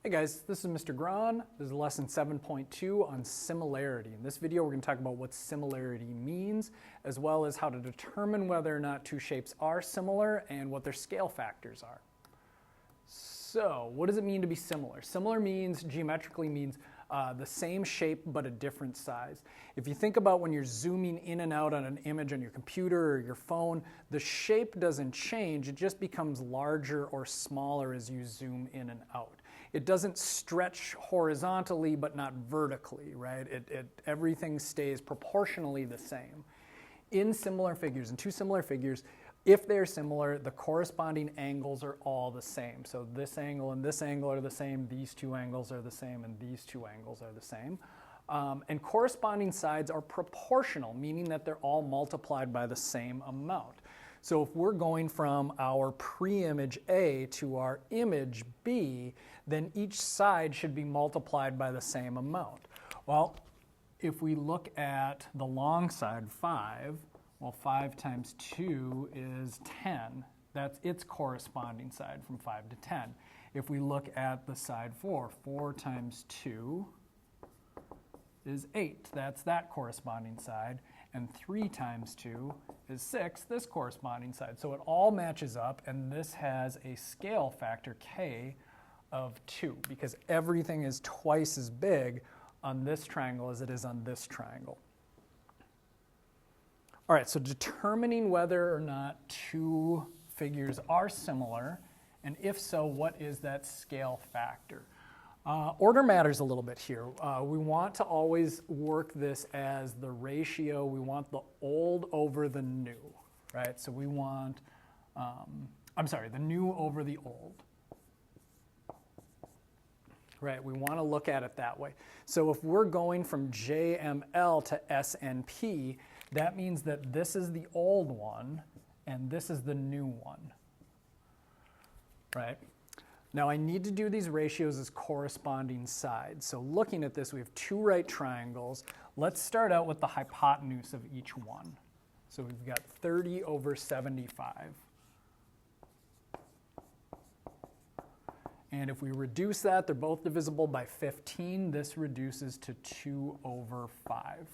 Hey guys, this is Mr. Gran. This is lesson 7.2 on similarity. In this video, we're going to talk about what similarity means, as well as how to determine whether or not two shapes are similar and what their scale factors are. So, what does it mean to be similar? Similar means, geometrically means, the same shape but a different size. If you think about when you're zooming in and out on an image on your computer or your phone, the shape doesn't change, it just becomes larger or smaller as you zoom in and out. It doesn't stretch horizontally but not vertically, right? Everything stays proportionally the same. In similar figures, in two similar figures, if they're similar, the corresponding angles are all the same. So this angle and this angle are the same, these two angles are the same, and these two angles are the same. And corresponding sides are proportional, meaning that they're all multiplied by the same amount. So if we're going from our pre-image A to our image B, then each side should be multiplied by the same amount. Well, if we look at the long side, 5, well, 5 times 2 is 10. That's its corresponding side from 5 to 10. If we look at the side 4, 4 times 2 is 8. That's that corresponding side. And 3 times 2 is 6, this corresponding side. So it all matches up, and this has a scale factor, K, of 2, because everything is twice as big on this triangle as it is on this triangle. All right, so determining whether or not two figures are similar, and if so, what is that scale factor? Order matters a little bit here. We want to always work this as the ratio. We want the old over the new, right? So we want, the new over the old. Right, we want to look at it that way. So if we're going from JML to SNP, that means that this is the old one and this is the new one, right? Now I need to do these ratios as corresponding sides. So looking at this, we have two right triangles. Let's start out with the hypotenuse of each one. So we've got 30 over 75. And if we reduce that, they're both divisible by 15. This reduces to 2 over 5.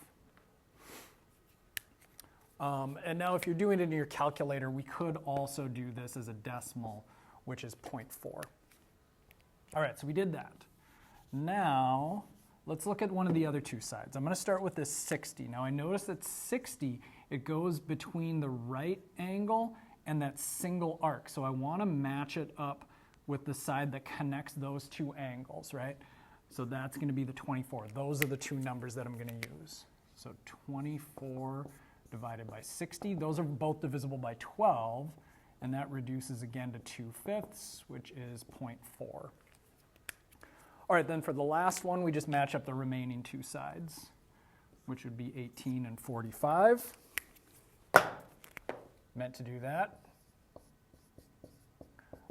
And now if you're doing it in your calculator, we could also do this as a decimal, which is 0.4. All right, so we did that. Now, let's look at one of the other two sides. I'm going to start with this 60. Now, I notice that 60, it goes between the right angle and that single arc. So I want to match it up with the side that connects those two angles, right? So that's going to be the 24. Those are the two numbers that I'm going to use. So 24 divided by 60. Those are both divisible by 12, and that reduces again to 2/5, which is 0.4. All right, then for the last one, we just match up the remaining two sides, which would be 18 and 45. Meant to do that.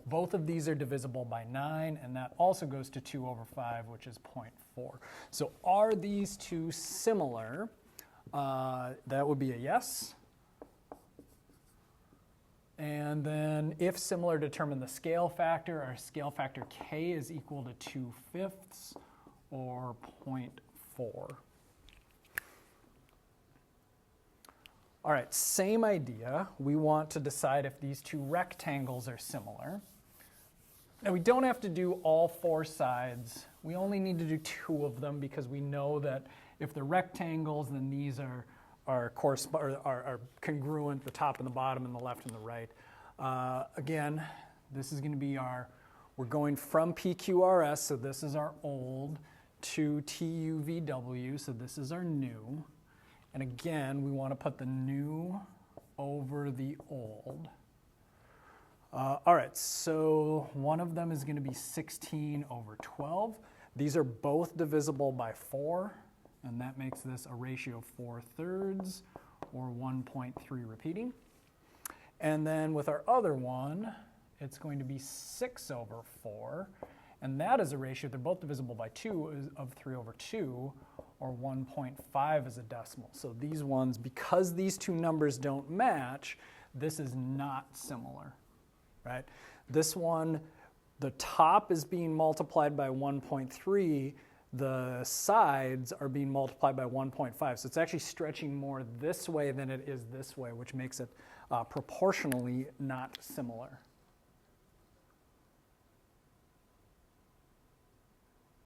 Both of these are divisible by 9, and that also goes to 2 over 5, which is 0.4. So are these two similar? That would be a yes. And then if similar, determine the scale factor. Our scale factor K is equal to 2/5 or 0.4. All right, same idea. We want to decide if these two rectangles are similar. Now we don't have to do all four sides. We only need to do two of them because we know that if they're rectangles, then these are congruent, the top and the bottom and the left and the right. Again, this is going to be we're going from PQRS, so this is our old, to TUVW, so this is our new. And again, we want to put the new over the old. All right, so one of them is going to be 16 over 12. These are both divisible by 4, and that makes this a ratio of 4/3, or 1.3 repeating. And then with our other one, it's going to be 6 over 4, and that is a ratio, they're both divisible by 2, of 3 over 2, or 1.5 as a decimal. So these ones, because these two numbers don't match, this is not similar, right? This one the top is being multiplied by 1.3, the sides are being multiplied by 1.5. So it's actually stretching more this way than it is this way, which makes it proportionally not similar.